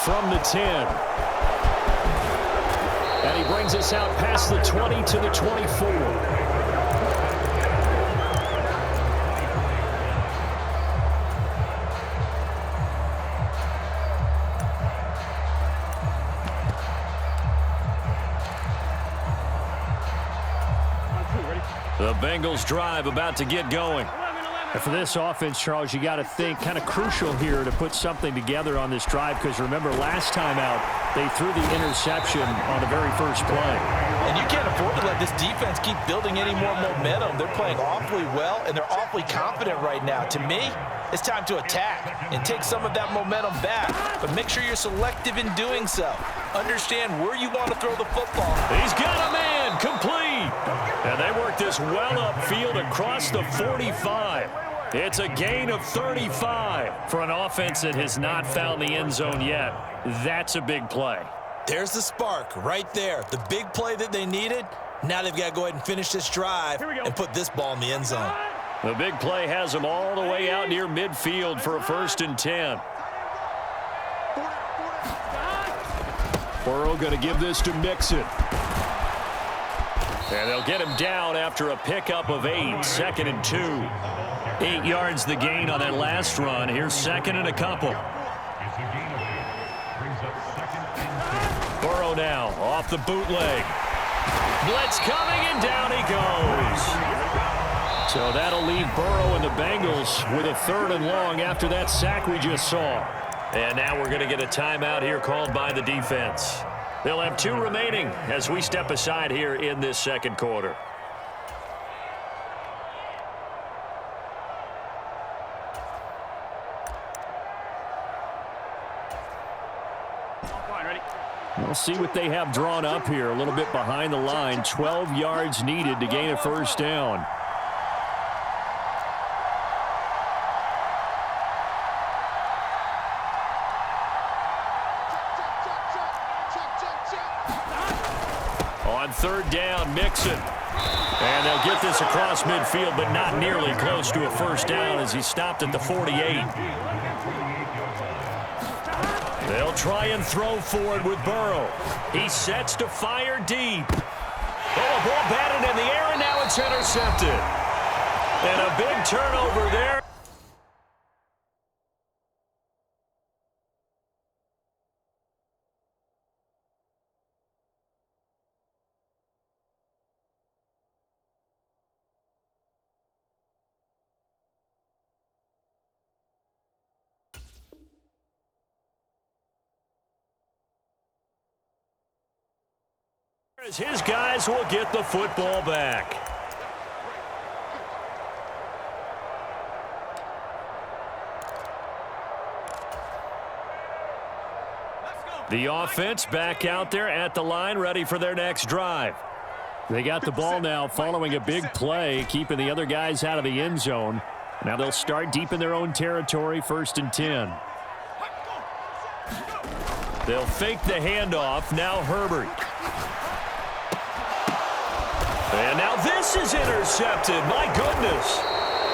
from the 10. And he brings us out past the 20 to the 24. The Bengals drive about to get going. And for this offense, Charles, you got to think kind of crucial here to put something together on this drive, because remember last time out they threw the interception on the very first play. And you can't afford to let this defense keep building any more momentum. They're playing awfully well, and they're awfully confident right now. To me, it's time to attack and take some of that momentum back, but make sure you're selective in doing so. Understand where you want to throw the football. He's got a man, complete. And they work this well upfield across the 45. It's a gain of 35. For an offense that has not found the end zone yet, that's a big play. There's the spark right there. The big play that they needed. Now they've got to go ahead and finish this drive and put this ball in the end zone. The big play has them all the way out near midfield for a 1st and 10. Burrow going to give this to Mixon. And they'll get him down after a pickup of 8, 2nd and 2. 8 yards the gain on that last run. Here's 2nd and a couple. Burrow now off the bootleg. Blitz coming, and down he goes. So that'll leave Burrow and the Bengals with a 3rd and long after that sack we just saw. And now we're going to get a timeout here called by the defense. They'll have 2 remaining as we step aside here in this 2nd quarter. We'll see what they have drawn up here. A little bit behind the line. 12 yards needed to gain a 1st down. On 3rd down, Mixon. And they'll get this across midfield, but not nearly close to a 1st down as he stopped at the 48. They'll try and throw forward with Burrow. He sets to fire deep. Oh, a ball batted in the air, and now it's intercepted. And a big turnover there. As his guys will get the football back. The offense back out there at the line, ready for their next drive. They got the ball now following a big play, keeping the other guys out of the end zone. Now they'll start deep in their own territory, 1st and 10. They'll fake the handoff. Now Herbert. And now this is intercepted. My goodness.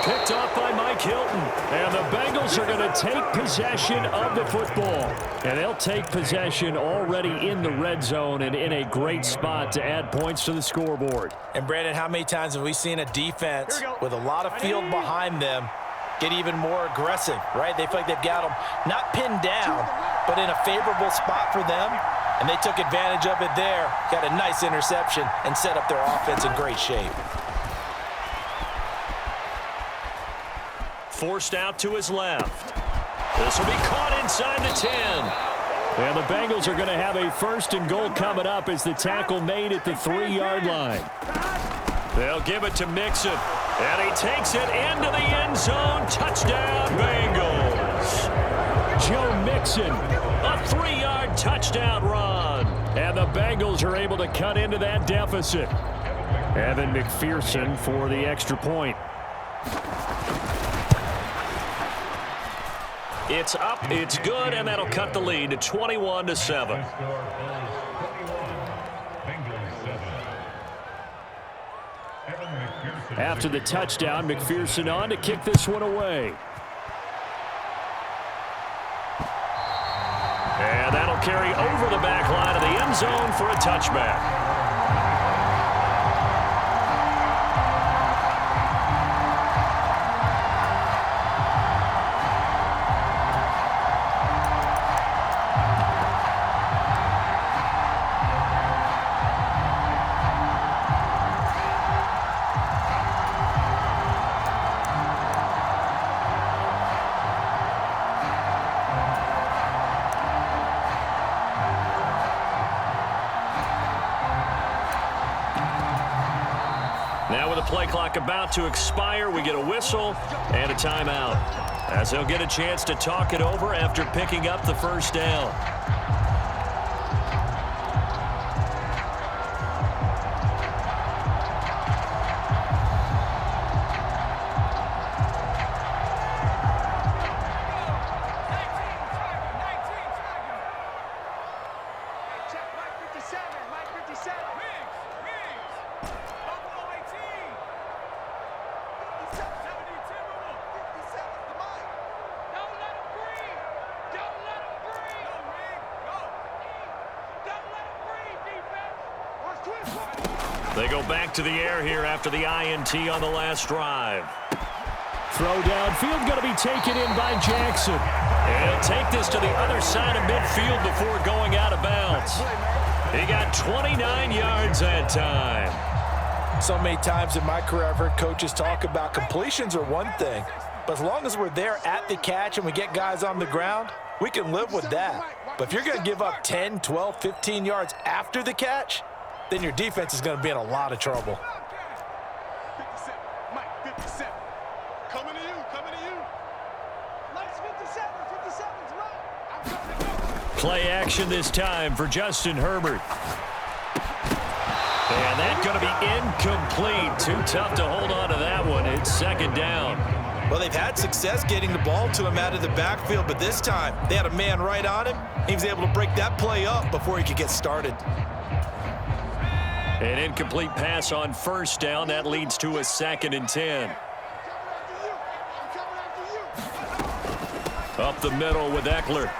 Picked off by Mike Hilton. And the Bengals are going to take possession of the football. And they'll take possession already in the red zone and in a great spot to add points to the scoreboard. And Brandon, how many times have we seen a defense with a lot of field behind them get even more aggressive, right? They feel like they've got them not pinned down, but in a favorable spot for them. And they took advantage of it there, got a nice interception, and set up their offense in great shape. Forced out to his left. This will be caught inside the 10. And the Bengals are going to have a 1st and goal coming up as the tackle made at the 3-yard line. They'll give it to Mixon. And he takes it into the end zone. Touchdown, Bengals. Joe Mixon, a 3-yard touchdown run. And the Bengals are able to cut into that deficit. Evan McPherson for the extra point. It's up, it's good, and that'll cut the lead to 21-7. After the touchdown, McPherson on to kick this one away. And that'll carry over the back line of the end zone for a touchback. Now with the play clock about to expire, we get a whistle and a timeout, as they'll get a chance to talk it over after picking up the first down. They go back to the air here after the INT on the last drive. Throw downfield going to be taken in by Jackson. And he'll take this to the other side of midfield before going out of bounds. He got 29 yards that time. So many times in my career I've heard coaches talk about completions are one thing, but as long as we're there at the catch and we get guys on the ground, we can live with that. But if you're going to give up 10, 12, 15 yards after the catch, then your defense is going to be in a lot of trouble. 57, Mike, 57. Coming to you, coming to you. Mike's 57, 57's right. I'm coming to you. Play action this time for Justin Herbert. And that's going to be incomplete. Too tough to hold on to that one. It's second down. Well, they've had success getting the ball to him out of the backfield, but this time they had a man right on him. He was able to break that play up before he could get started. An incomplete pass on first down. That leads to a 2nd and 10. Up the middle with Eckler.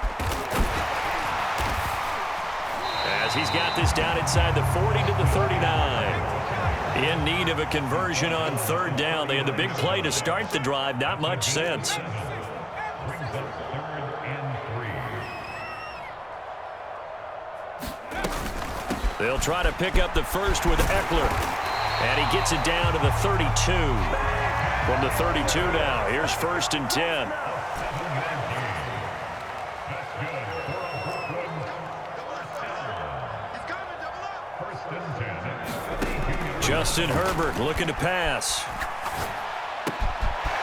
As he's got this down inside the 40 to the 39. In need of a conversion on third down. They had the big play to start the drive. Not much sense. They'll try to pick up the first with Eckler. And he gets it down to the 32. From the 32 now, here's 1st and 10. Justin Herbert looking to pass.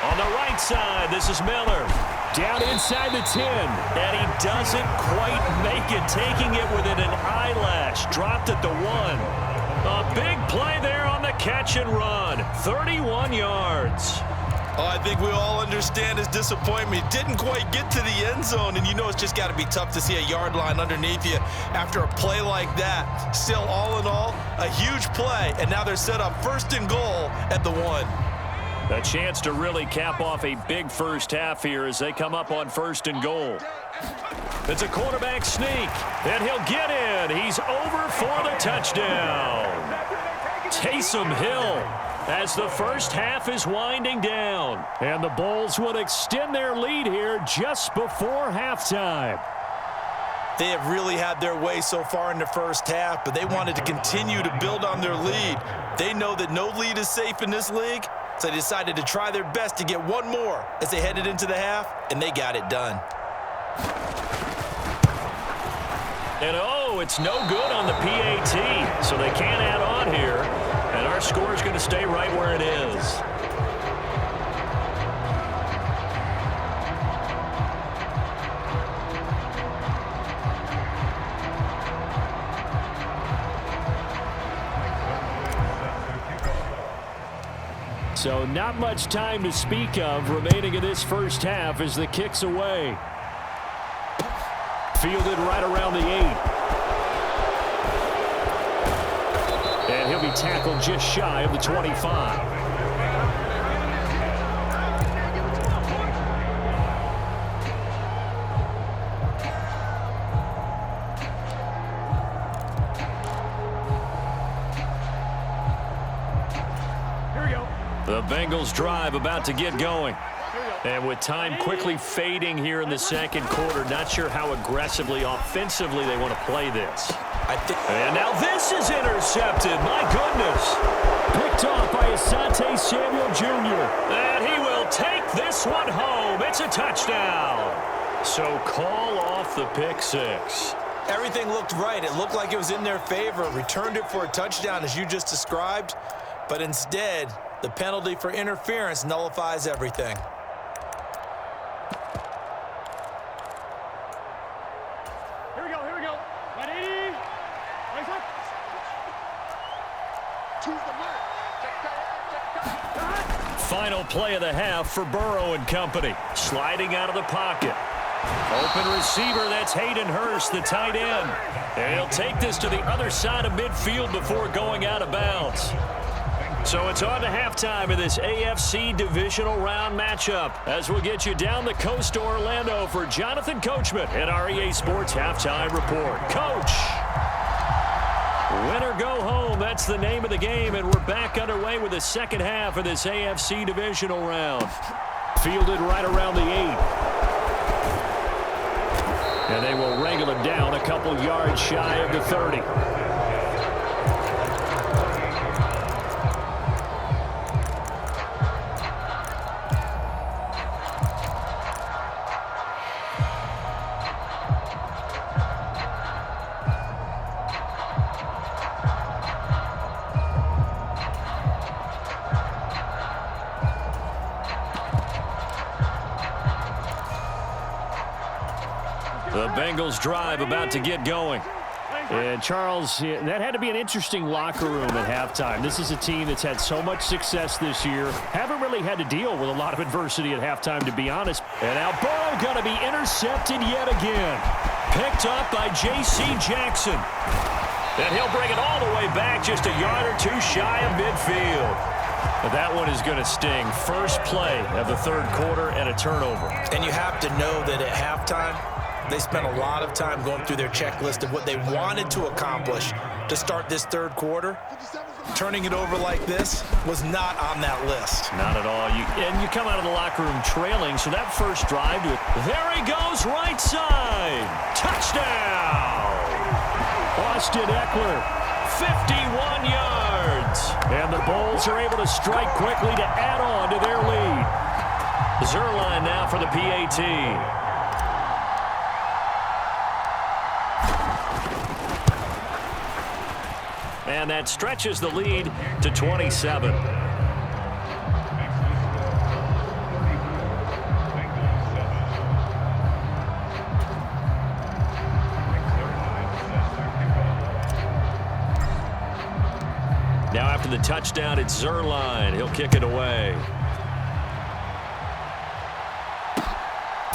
On the right side, this is Miller. Down inside the 10. And he doesn't quite make it, taking it within an eyelash. Dropped at the 1. A big play there on the catch and run. 31 yards. Oh, I think we all understand his disappointment. He didn't quite get to the end zone, and you know it's just got to be tough to see a yard line underneath you after a play like that. Still, all in all, a huge play, and now they're set up 1st and goal at the 1. A chance to really cap off a big first half here as they come up on 1st and goal. It's a quarterback sneak, and he'll get in. He's over for the touchdown. Taysom Hill, as the first half is winding down. And the Bulls would extend their lead here just before halftime. They have really had their way so far in the first half, but they wanted to continue to build on their lead. They know that no lead is safe in this league, so they decided to try their best to get one more as they headed into the half, and they got it done. And oh, it's no good on the PAT, so they can't add on here. And our score is going to stay right where it is. So not much time to speak of remaining in this first half as the kick's away. Fielded right around the 8. And he'll be tackled just shy of the 25. Bengals drive about to get going. And with time quickly fading here in the second quarter, not sure how aggressively, offensively they want to play this. And now this is intercepted. My goodness. Picked off by Asante Samuel Jr. And he will take this one home. It's a touchdown. So call off the pick six. Everything looked right. It looked like it was in their favor. Returned it for a touchdown, as you just described. But instead, the penalty for interference nullifies everything. Here we go. 180. Nice up. To the left. Final play of the half for Burrow and company. Sliding out of the pocket. Open receiver, that's Hayden Hurst, the tight end. And he'll take this to the other side of midfield before going out of bounds. So it's on to halftime in this AFC divisional round matchup as we'll get you down the coast to Orlando for Jonathan Coachman at our EA Sports Halftime Report. Coach! Win or go home, that's the name of the game, and we're back underway with the second half of this AFC divisional round. Fielded right around the 8. And they will wrangle him down a couple yards shy of the 30. The Bengals drive about to get going. And Charles, that had to be an interesting locker room at halftime. This is a team that's had so much success this year. Haven't really had to deal with a lot of adversity at halftime, to be honest. And now Burrow going to be intercepted yet again. Picked up by J.C. Jackson. And he'll bring it all the way back just a yard or two shy of midfield. But that one is going to sting. First play of the third quarter and a turnover. And you have to know that at halftime, they spent a lot of time going through their checklist of what they wanted to accomplish to start this third quarter. Turning it over like this was not on that list. Not at all. And you come out of the locker room trailing, so that first drive, there he goes, right side. Touchdown! Austin Eckler, 51 yards. And the Bulls are able to strike quickly to add on to their lead. Zerline now for the PAT. And that stretches the lead to 27. Now after the touchdown, it's Zerline. He'll kick it away.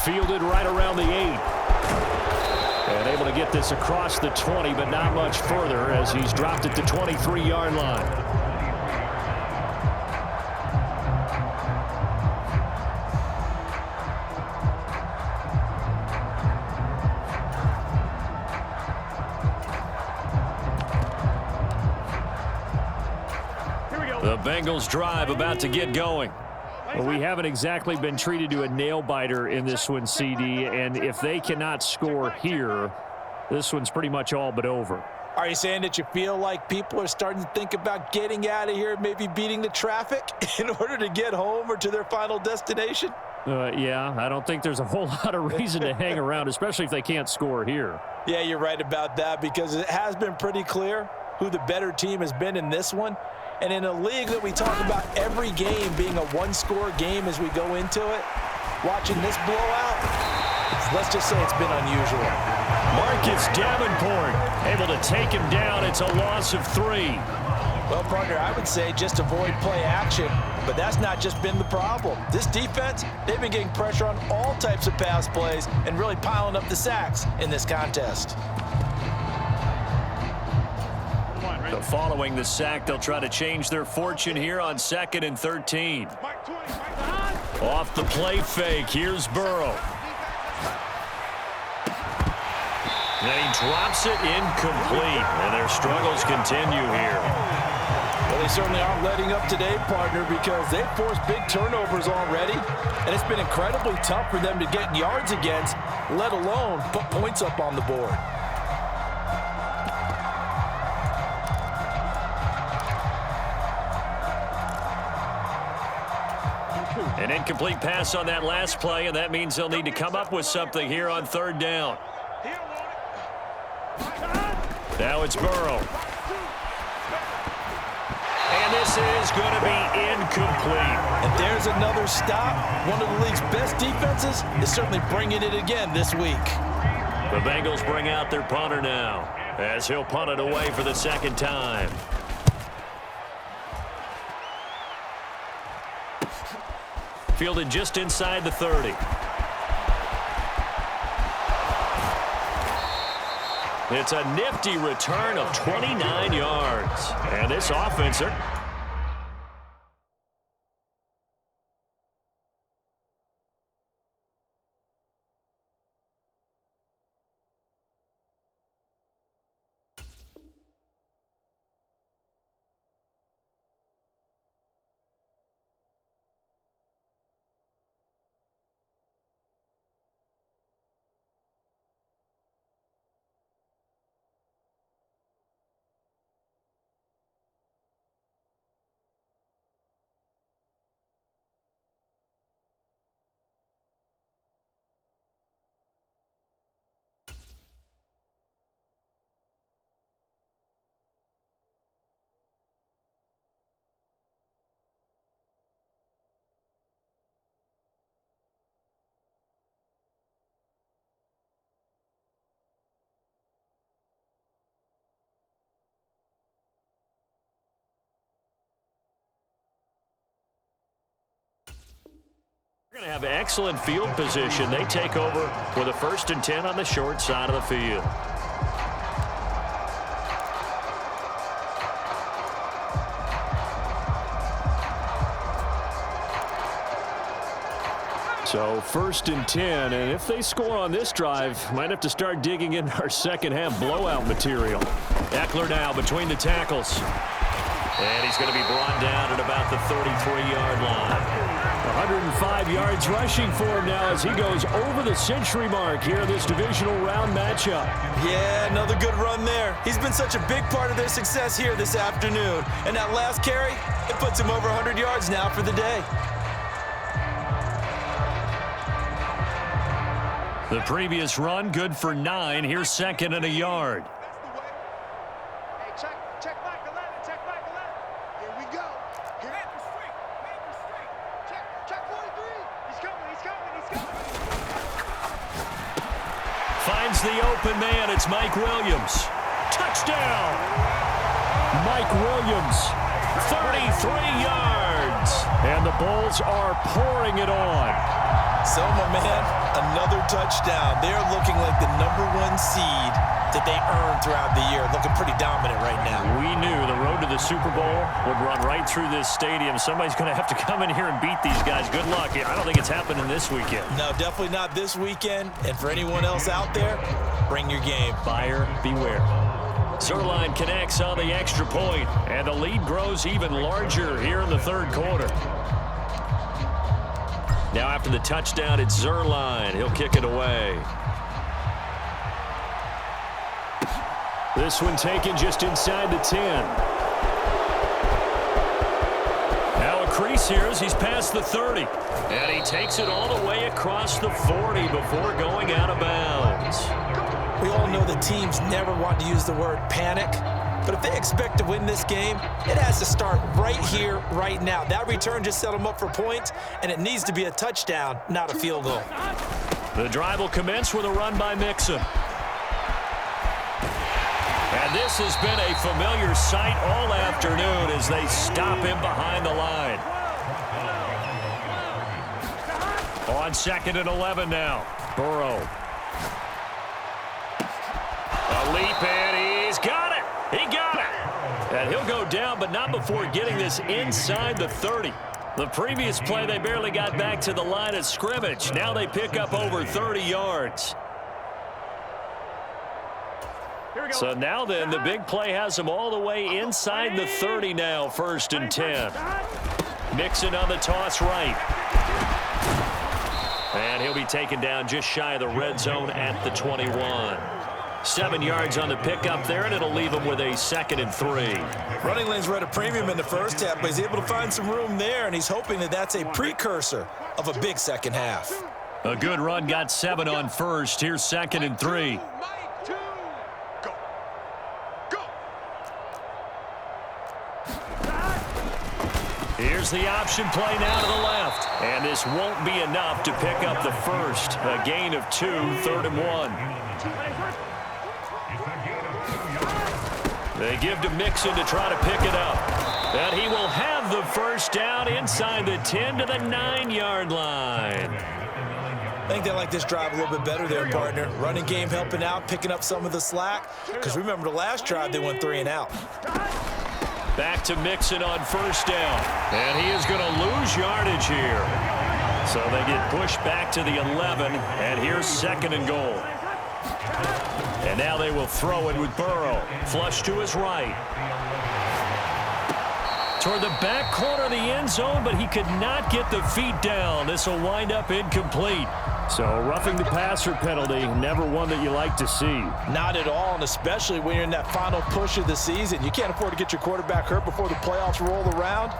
Fielded right around the 8. And able to get this across the 20, but not much further as he's dropped it to 23-yard line. The Bengals drive about to get going. Well, we haven't exactly been treated to a nail-biter in this one, CD, and if they cannot score here, this one's pretty much all but over. Are you saying that you feel like people are starting to think about getting out of here, maybe beating the traffic in order to get home or to their final destination? Yeah, I don't think there's a whole lot of reason to hang around, especially if they can't score here. Yeah, you're right about that because it has been pretty clear who the better team has been in this one. And in a league that we talk about every game being a one-score game as we go into it, watching this blowout, let's just say it's been unusual. Marcus Davenport able to take him down. It's a loss of 3. Well, partner, I would say just avoid play action, but that's not just been the problem. This defense, they've been getting pressure on all types of pass plays and really piling up the sacks in this contest. So following the sack, they'll try to change their fortune here on 2nd and 13. Off the play fake, here's Burrow. And he drops it incomplete, and their struggles continue here. Well, they certainly aren't letting up today, partner, because they've forced big turnovers already, and it's been incredibly tough for them to get yards against, let alone put points up on the board. An incomplete pass on that last play, and that means they'll need to come up with something here on third down. Now it's Burrow. And this is going to be incomplete. And there's another stop. One of the league's best defenses is certainly bringing it again this week. The Bengals bring out their punter now, as he'll punt it away for the second time. Fielded just inside the 30. It's a nifty return of 29 yards. And this offense... Going to have excellent field position. They take over with a 1st and 10 on the short side of the field. So 1st and 10, and if they score on this drive, might have to start digging in our second half blowout material. Eckler now between the tackles. And he's going to be brought down at about the 33-yard line. 105 yards rushing for him now as he goes over the century mark here in this divisional round matchup. Yeah, another good run there. He's been such a big part of their success here this afternoon. And that last carry, it puts him over 100 yards now for the day. The previous run, good for 9. Here's 2nd and a yard. Finds the open man. It's Mike Williams. Touchdown! Mike Williams, 33 yards. and the Bulls are pouring it on. So, my man, another touchdown. They're looking like the #1 seed that they earned throughout the year. Looking pretty dominant right now. We knew the road to the Super Bowl would run right through this stadium. Somebody's going to have to come in here and beat these guys. Good luck. I don't think it's happening this weekend. No, definitely not this weekend. And for anyone else out there, bring your game. Buyer beware. Zerline connects on the extra point, and the lead grows even larger here in the third quarter. Now after the touchdown, it's Zerline. He'll kick it away. This one taken just inside the 10. Now a crease here as he's past the 30. And he takes it all the way across the 40 before going out of bounds. We all know that teams never want to use the word panic. But if they expect to win this game, it has to start right here, right now. That return just set them up for points, and it needs to be a touchdown, not a field goal. The drive will commence with a run by Mixon. And this has been a familiar sight all afternoon as they stop him behind the line. On 2nd and 11 now. Burrow. A leap, and he's got it. He got it. And he'll go down, but not before getting this inside the 30. The previous play, they barely got back to the line of scrimmage. Now they pick up over 30 yards. So now then, the big play has him all the way inside the 30 now, 1st and 10. Mixon on the toss right. And he'll be taken down just shy of the red zone at the 21. 7 yards on the pickup there, and it'll leave him with a 2nd and 3. Running lanes were at a premium in the first half, but he's able to find some room there, and he's hoping that that's a precursor of a big second half. A good run, got 7 on first. Here's 2nd and 3. Here's the option play now to the left. And this won't be enough to pick up the first. A gain of 2, 3rd and 1. They give to Mixon to try to pick it up. And he will have the first down inside the 10 to the 9-yard line. I think they like this drive a little bit better there, partner. Running game helping out, picking up some of the slack. Because remember, the last drive, they went 3 and out. Back to Mixon on 1st down. And he is going to lose yardage here. So they get pushed back to the 11. And here's 2nd and goal. And now they will throw it with Burrow. Flush to his right. Toward the back corner of the end zone, but he could not get the feet down. This will wind up incomplete. So roughing the passer penalty, never one that you like to see. Not at all, and especially when you're in that final push of the season. You can't afford to get your quarterback hurt before the playoffs roll around,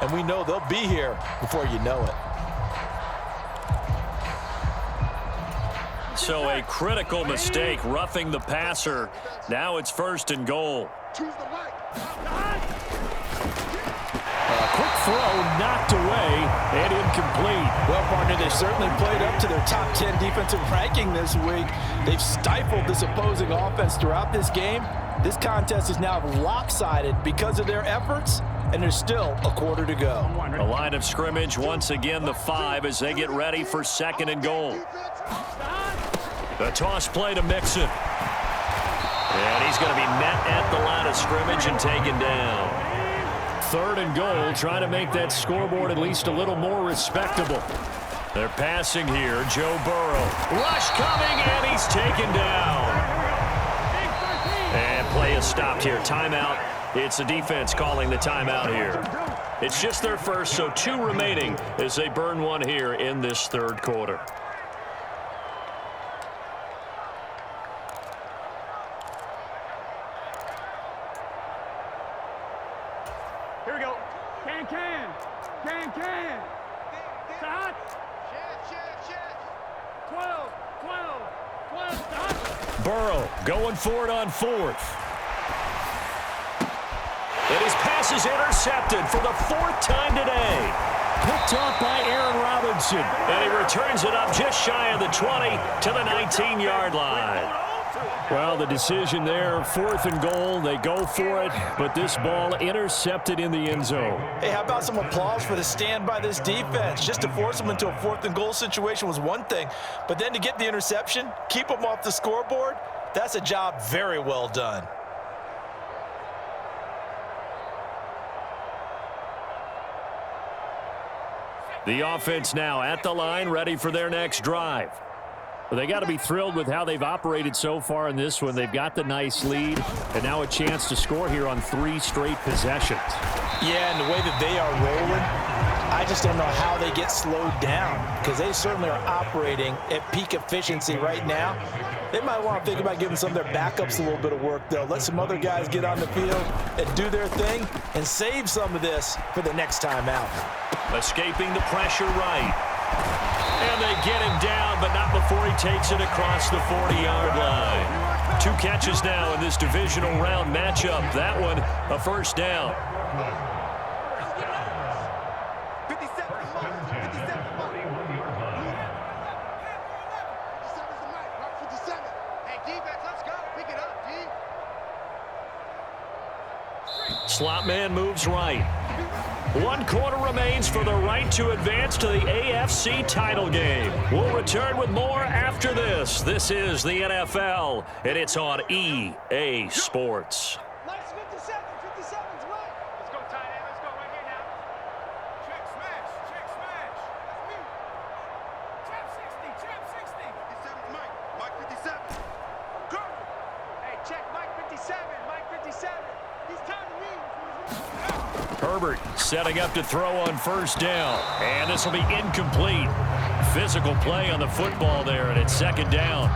and we know they'll be here before you know it. So a critical mistake, roughing the passer. Now it's 1st and goal. Quick throw knocked away and incomplete. Well, partner, they certainly played up to their top 10 defensive ranking this week. They've stifled this opposing offense throughout this game. This contest is now lopsided because of their efforts, and there's still a quarter to go. A line of scrimmage, once again the 5 as they get ready for 2nd and goal. The toss play to Mixon. And he's going to be met at the line of scrimmage and taken down. 3rd and goal, trying to make that scoreboard at least a little more respectable. They're passing here. Joe Burrow. Rush coming, and he's taken down. And play is stopped here. Timeout. It's the defense calling the timeout here. It's just their first, so 2 remaining as they burn one here in this 3rd quarter. Here we go. Can. Stop. 12. Stop. Burrow going for it on 4th. And his pass is intercepted for the 4th time today. Picked off by Aaron Robinson. And he returns it up just shy of the 20 to the 19-yard line. Well, the decision there, 4th and goal, they go for it, but this ball intercepted in the end zone. Hey, how about some applause for the stand by this defense? Just to force them into a 4th and goal situation was one thing, but then to get the interception, keep them off the scoreboard, that's a job very well done. The offense now at the line, ready for their next drive. Well, they got to be thrilled with how they've operated so far in this one. They've got the nice lead, and now a chance to score here on 3 straight possessions. Yeah, and the way that they are rolling, I just don't know how they get slowed down, because they certainly are operating at peak efficiency right now. They might want to think about giving some of their backups a little bit of work, though. Let some other guys get on the field and do their thing and save some of this for the next time out. Escaping the pressure right. And they get him down, but not before he takes it across the 40-yard line. 2 catches now in this divisional round matchup. That one, a 1st down. 57. Hey, defense, let's go. Pick it up, D. Slot man moves right. 1 quarter remains for the right to advance to the AFC title game. We'll return with more after this. This is the NFL, and it's on EA Sports. Nice 57. 57's right. Let's go, tight end. Let's go right here now. Check smash. That's me. Trap 60. 57's Mike. Mike 57. Go. Hey, check Mike Herbert setting up to throw on first down. And this will be incomplete. Physical play on the football there, and it's second down.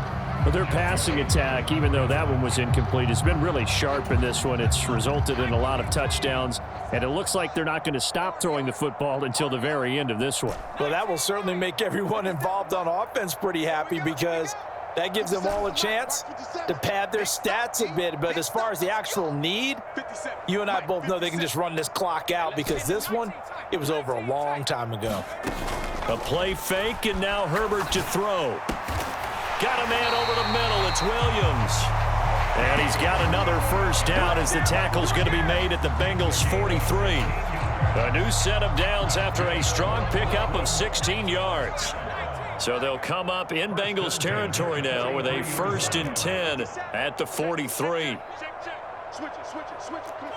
But their passing attack, even though that one was incomplete, has been really sharp in this one. It's resulted in a lot of touchdowns, and it looks like they're not going to stop throwing the football until the very end of this one. Well, that will certainly make everyone involved on offense pretty happy because that gives them all a chance to pad their stats a bit. But as far as the actual need, you and I both know they can just run this clock out because this one, it was over a long time ago. A play fake, and now Herbert to throw. Got a man over the middle. It's Williams. And he's got another first down as the tackle's going to be made at the Bengals 43. A new set of downs after a strong pickup of 16 yards. So they'll come up in Bengals territory now with a 1st and 10 at the 43. Switch it, switch it, switch it. Come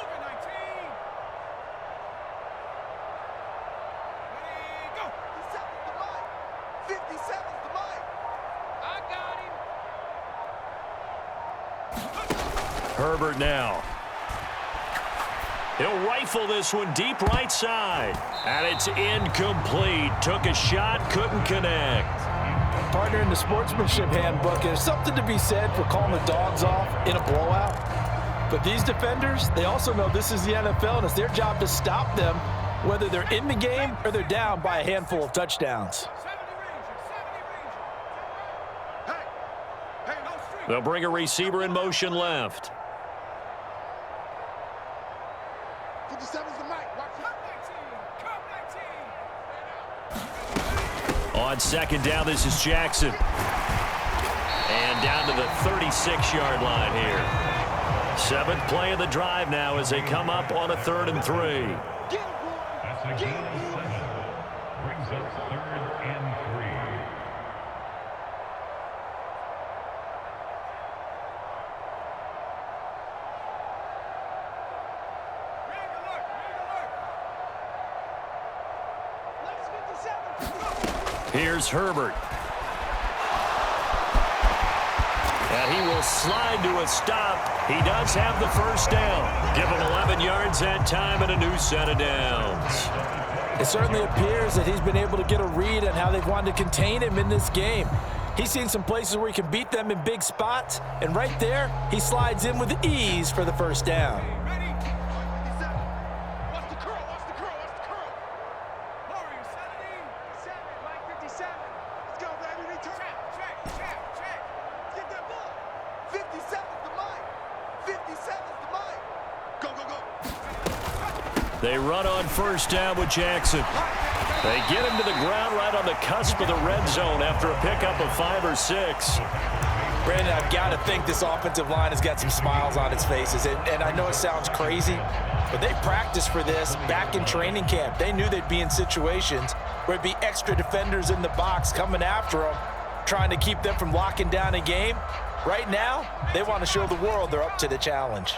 on. 57's the mic. I got him. Herbert now. He'll rifle this one deep right side. And it's incomplete. Took a shot, couldn't connect. Partner, in the sportsmanship handbook, there's something to be said for calling the dogs off in a blowout. But these defenders, they also know this is the NFL, and it's their job to stop them, whether they're in the game or they're down by a handful of touchdowns. They'll bring a receiver in motion left. 57's the mic. Watch it. On second down, this is Jackson. And down to the 36-yard line here. 7th play of the drive now as they come up on a 3rd and 3. Get him, boy. Get him, boy. Brings up 3rd and 3. Here's Herbert. And he will slide to a stop. He does have the first down. Give him 11 yards that time and a new set of downs. It certainly appears that he's been able to get a read on how they've wanted to contain him in this game. He's seen some places where he can beat them in big spots, and right there, he slides in with ease for the first down. They run on first down with Jackson. They get him to the ground right on the cusp of the red zone after a pickup of 5 or 6. Brandon, I've got to think this offensive line has got some smiles on its faces. And I know it sounds crazy, but they practiced for this back in training camp. They knew they'd be in situations where it'd be extra defenders in the box coming after them, trying to keep them from locking down a game. Right now, they want to show the world they're up to the challenge.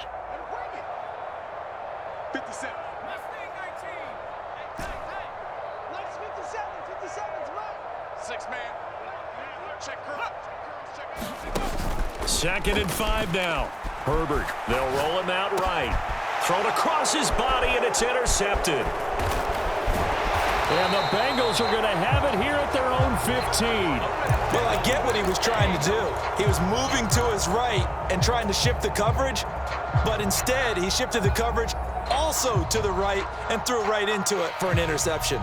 57. 6-man. Check curl. 2nd and 5 now. Herbert, they'll roll him out right. Thrown across his body, and it's intercepted. And the Bengals are going to have it here at their own 15. Well, I get what he was trying to do. He was moving to his right and trying to shift the coverage, but instead he shifted the coverage also to the right and threw right into it for an interception.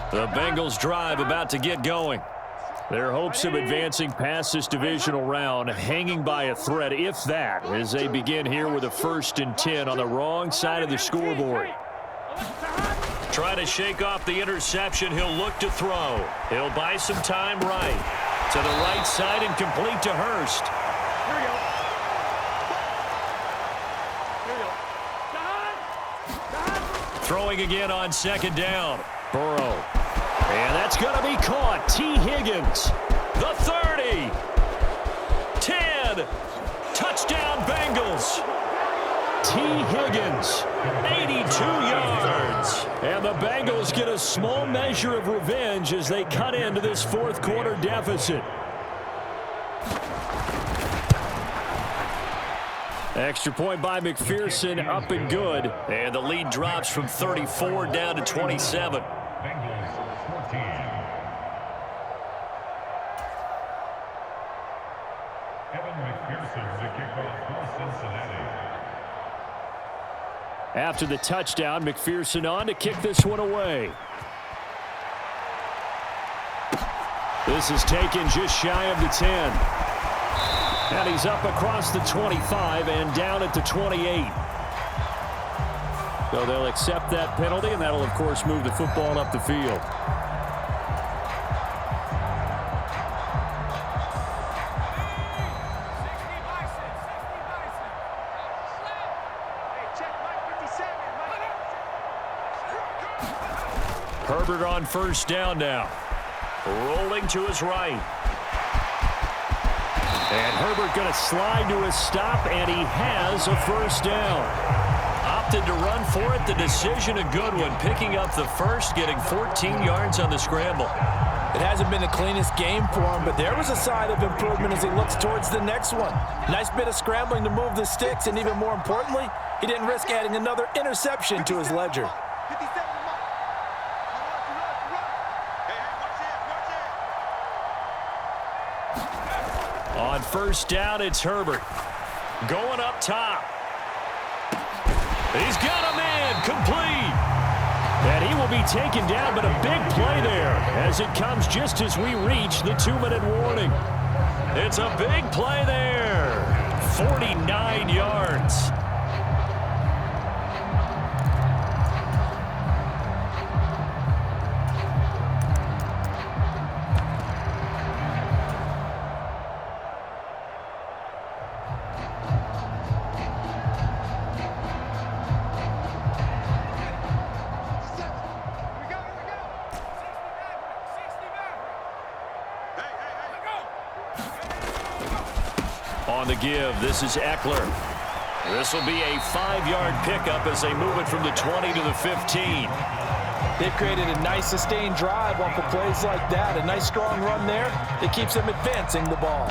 The Bengals drive about to get going. Their hopes of advancing past this divisional round hanging by a thread, if that, as they begin here with a 1st and 10 on the wrong side of the scoreboard. Trying to shake off the interception. He'll look to throw. He'll buy some time right. To the right side and complete to Hurst. Throwing again on 2nd down. Burrow. And that's going to be caught. T. Higgins. The 30. 10. Touchdown Bengals. T. Higgins 82 yards. And the Bengals get a small measure of revenge as they cut into this fourth quarter deficit. Extra point by McPherson, up and good. And the lead drops from 34 down to 27. Bengals 14. Evan McPherson to kick off for Cincinnati. After the touchdown, McPherson on to kick this one away. This is taken just shy of the 10. And he's up across the 25 and down at the 28. So they'll accept that penalty, and that'll, of course, move the football up the field. Herbert on first down now. Rolling to his right. And Herbert going to slide to a stop, and he has a first down. Opted to run for it. The decision a good one. Picking up the first, getting 14 yards on the scramble. It hasn't been the cleanest game for him, but there was a sign of improvement as he looks towards the next one. Nice bit of scrambling to move the sticks, and even more importantly, he didn't risk adding another interception to his ledger. On first down, it's Herbert. Going up top. He's got a man complete. And he will be taken down, but a big play there as it comes just as we reach the 2-minute warning. It's a big play there. 49 yards. On the give, this is Eckler. This will be a 5-yard pickup as they move it from the 20 to the 15. They've created a nice sustained drive off of plays like that. A nice strong run there that keeps them advancing the ball.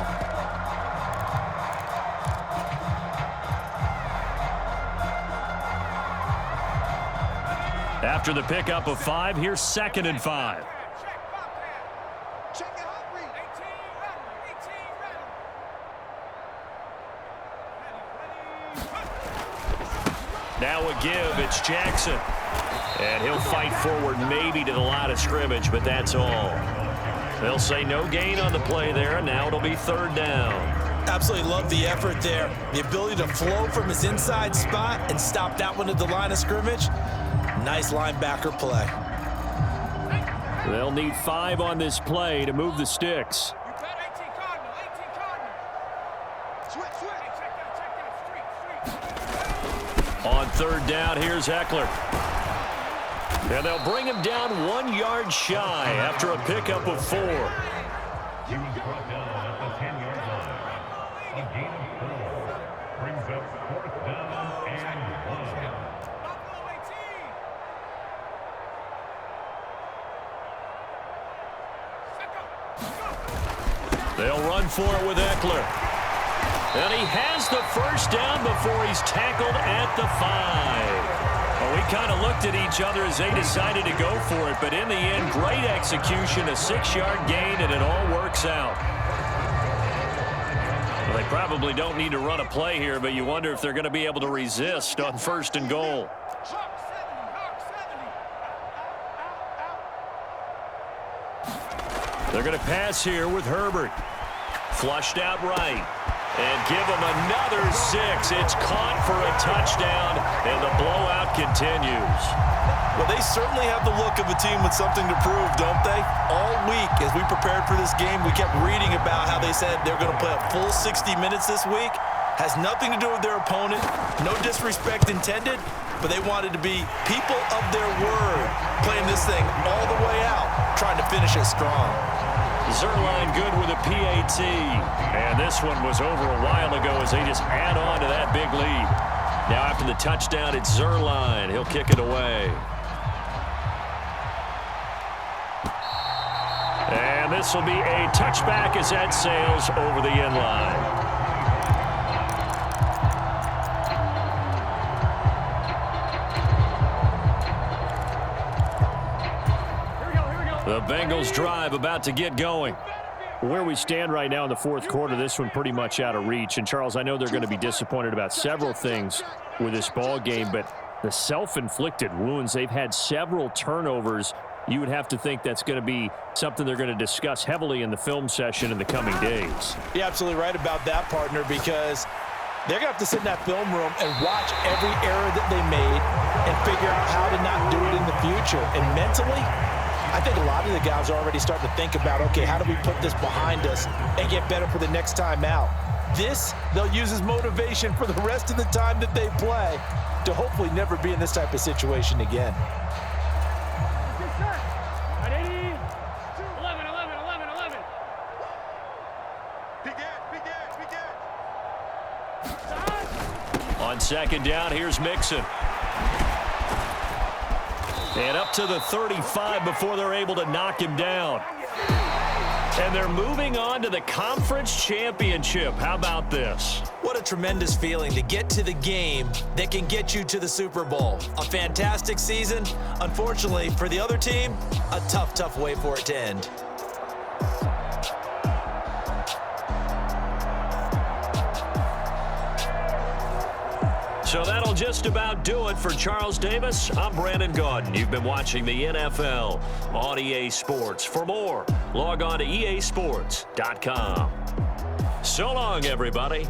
After the pickup of 5, here's 2nd and 5. Now a give, it's Jackson. And he'll fight forward maybe to the line of scrimmage, but that's all. They'll say no gain on the play there, and now it'll be 3rd down. Absolutely love the effort there. The ability to flow from his inside spot and stop that one at the line of scrimmage. Nice linebacker play. They'll need 5 on this play to move the sticks. On 3rd down, here's Eckler. And they'll bring him down 1 yard shy after a pickup of 4. He was brought down at the 10-yard line. A gain of 4 brings up 4th down and 1. They'll run for it with Eckler. And he has the first down before he's tackled at the 5. Well, we kind of looked at each other as they decided to go for it, but in the end, great execution, a 6-yard gain, and it all works out. Well, they probably don't need to run a play here, but you wonder if they're going to be able to resist on 1st and goal. They're going to pass here with Herbert. Flushed out right. And give him another 6. It's caught for a touchdown, and the blowout continues. Well, they certainly have the look of a team with something to prove, don't they? All week, as we prepared for this game, we kept reading about how they said they're going to play a full 60 minutes this week. Has nothing to do with their opponent. No disrespect intended, but they wanted to be people of their word, playing this thing all the way out, trying to finish it strong. Zerline good with a PAT. And this one was over a while ago as they just add on to that big lead. Now after the touchdown, it's Zerline. He'll kick it away. And this will be a touchback as that sails over the end line. The Bengals drive about to get going. Where we stand right now in the fourth quarter, this one pretty much out of reach. And, Charles, I know they're going to be disappointed about several things with this ball game, but the self-inflicted wounds, they've had several turnovers. You would have to think that's going to be something they're going to discuss heavily in the film session in the coming days. You're absolutely right about that, partner, because they're going to have to sit in that film room and watch every error that they made and figure out how to not do it in the future. And mentally, I think a lot of the guys are already starting to think about, okay, how do we put this behind us and get better for the next time out? This, they'll use as motivation for the rest of the time that they play to hopefully never be in this type of situation again. On second down, here's Mixon. And up to the 35 before they're able to knock him down. And they're moving on to the conference championship. How about this? What a tremendous feeling to get to the game that can get you to the Super Bowl. A fantastic season. Unfortunately, for the other team, a tough, tough way for it to end. So that'll just about do it for Charles Davis. I'm Brandon Gaudin. You've been watching the NFL on EA Sports. For more, log on to easports.com. So long, everybody.